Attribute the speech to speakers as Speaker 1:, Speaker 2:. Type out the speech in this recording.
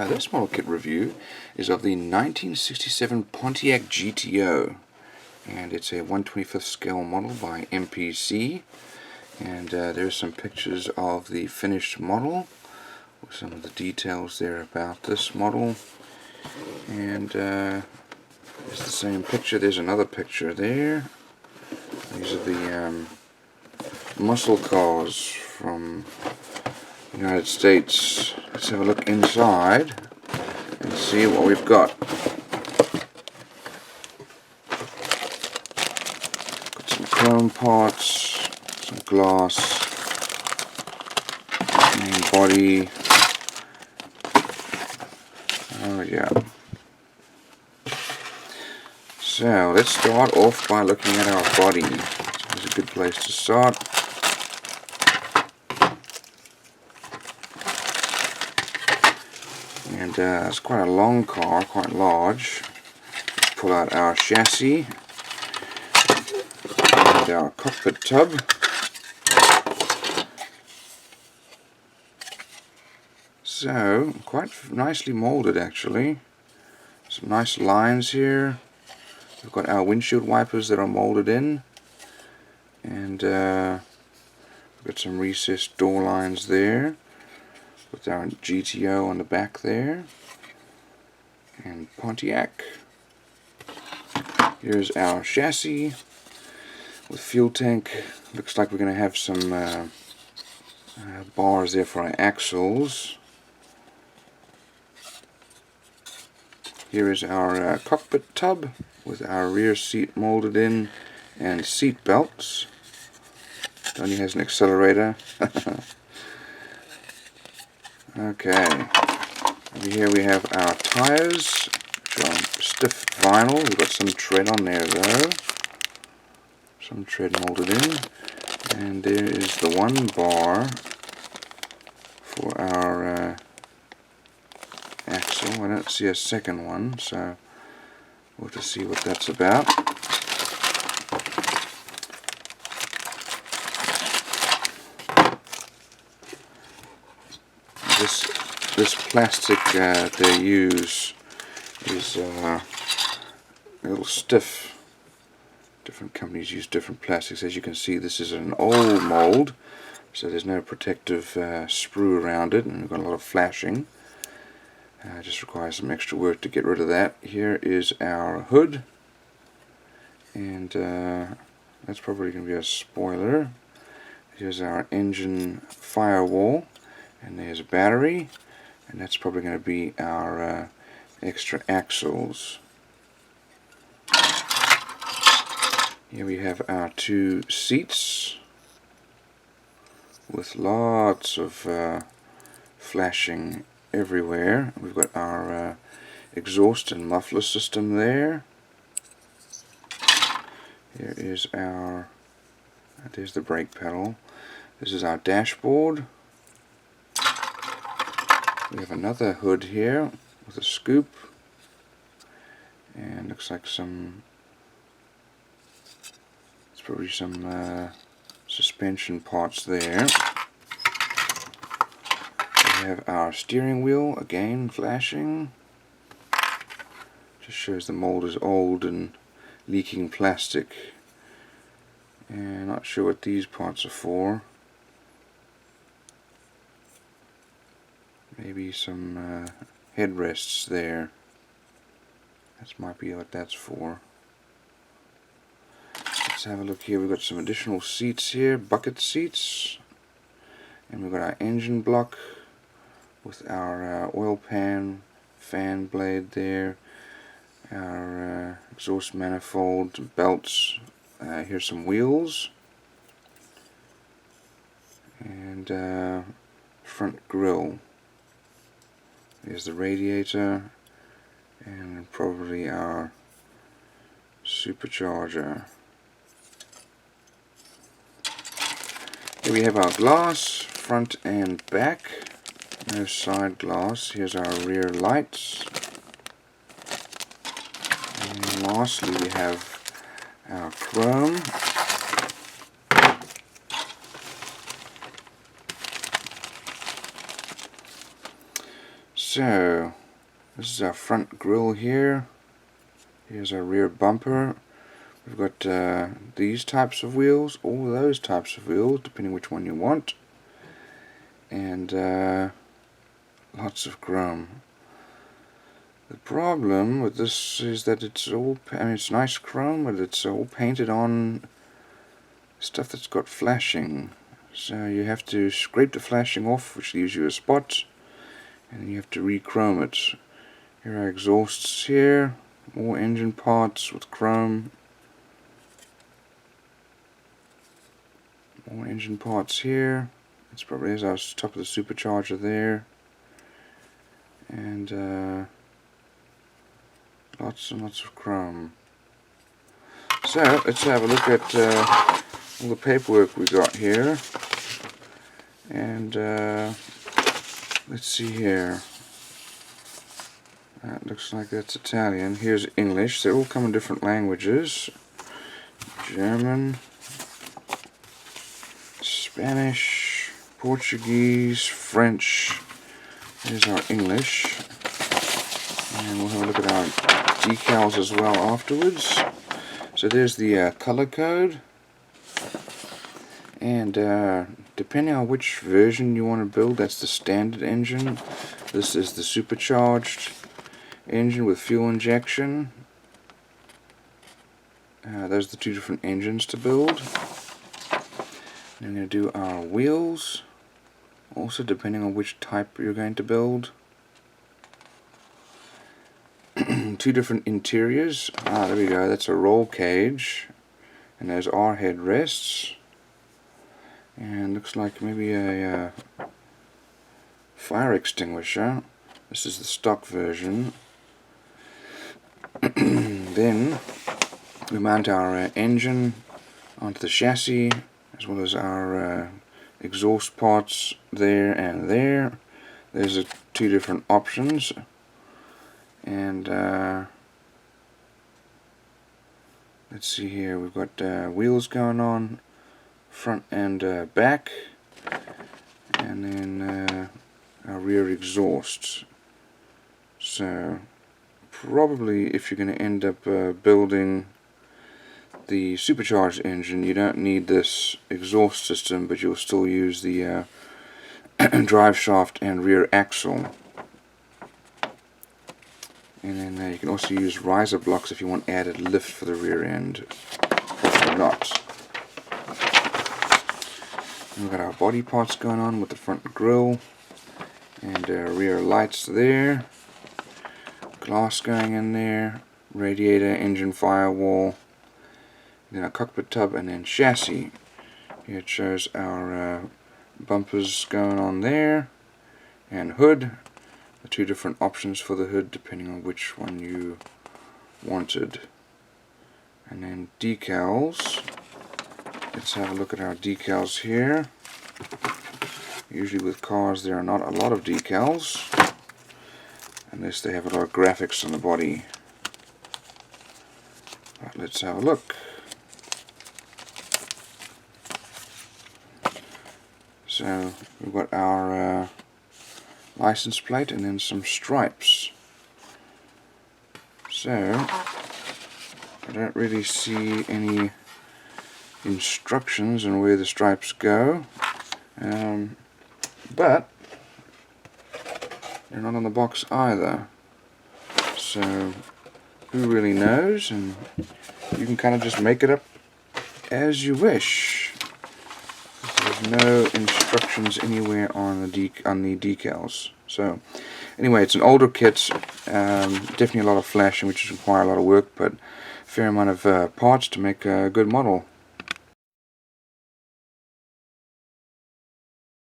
Speaker 1: This model kit review is of the 1967 Pontiac GTO, and it's a 1/25th scale model by MPC, and there's some pictures of the finished model with some of the details there about this model. And it's the same picture. There's another picture there. These are the muscle cars from the United States. Let's have a look inside and see what we've got. Got some chrome parts, some glass, main body. Oh yeah. So let's start off by looking at our body. It's a good place to start. And it's quite a long car, quite large. Let's pull out our chassis and our cockpit tub. So, quite nicely molded actually. Some nice lines here. We've got our windshield wipers that are molded in. And we've got some recessed door lines there, with our GTO on the back there, and Pontiac. Here's our chassis with fuel tank. Looks like we're going to have some bars there for our axles. Here is our cockpit tub with our rear seat molded in and seat belts. It only has an accelerator. Okay, over here we have our tires, which are stiff vinyl. We've got some tread on there though, some tread molded in, and there is the one bar for our axle. I don't see a second one, so we'll have to see what that's about. This plastic they use is a little stiff. Different companies use different plastics. As you can see, this is an old mold, so there's no protective sprue around it, and we've got a lot of flashing. Just requires some extra work to get rid of that. Here is our hood, and that's probably going to be a spoiler. Here's our engine firewall, and there's a battery. And that's probably going to be our extra axles. Here we have our two seats with lots of flashing everywhere. We've got our exhaust and muffler system there. Here is our, there's the brake pedal. This is our dashboard. We have another hood here with a scoop, and looks like some, it's probably some suspension parts there. We have our steering wheel, again flashing. Just shows the mold is old and leaking plastic. And not sure what these parts are for. Maybe some headrests there. That might be what that's for. Let's have a look here. We've got some additional seats here, bucket seats. And we've got our engine block with our oil pan, fan blade there. Our exhaust manifold, belts. Here's some wheels. And front grille. Here's the radiator, and probably our supercharger. Here we have our glass, front and back. No side glass. Here's our rear lights. And lastly we have our chrome. So this is our front grille here. Here's our rear bumper. We've got these types of wheels, or those types of wheels, depending which one you want. And lots of chrome. The problem with this is that it's all, I mean, it's nice chrome, but it's all painted on stuff that's got flashing. So you have to scrape the flashing off, which leaves you a spot, and you have to re-chrome it. Here are exhausts here, more engine parts with chrome. More engine parts here. It's probably as our top of the supercharger there. And lots and lots of chrome. So let's have a look at all the paperwork we got here. And let's see here. That looks like that's Italian. Here's English. They all come in different languages. German, Spanish, Portuguese, French. There's our English. And we'll have a look at our decals as well afterwards. So there's the color code. And depending on which version you want to build, that's the standard engine. This is the supercharged engine with fuel injection. Those are the two different engines to build. And I'm going to do our wheels, also depending on which type you're going to build. Two different interiors. There we go, that's a roll cage, and there's our headrests, and looks like maybe a fire extinguisher. This is the stock version. Then we mount our engine onto the chassis, as well as our exhaust parts there and there. There's two different options. And let's see here, we've got wheels going on, front and back, and then our rear exhausts. So probably if you're going to end up building the supercharged engine, you don't need this exhaust system, but you'll still use the drive shaft and rear axle. And then you can also use riser blocks if you want added lift for the rear end, or not. And we've got our body parts going on with the front grille, and rear lights there, glass going in there, radiator, engine firewall, then our cockpit tub, and then chassis. Here it shows our bumpers going on there, and hood. The two different options for the hood depending on which one you wanted. And then decals. Let's have a look at our decals here. Usually with cars there are not a lot of decals, unless they have a lot of graphics on the body. But let's have a look. So we've got our license plate and then some stripes. So I don't really see any instructions on where the stripes go, but they're not on the box either, so who really knows, and you can kind of just make it up as you wish. There's no instructions anywhere on the decals. So anyway, it's an older kit, definitely a lot of flashing, which require a lot of work, but a fair amount of parts to make a good model.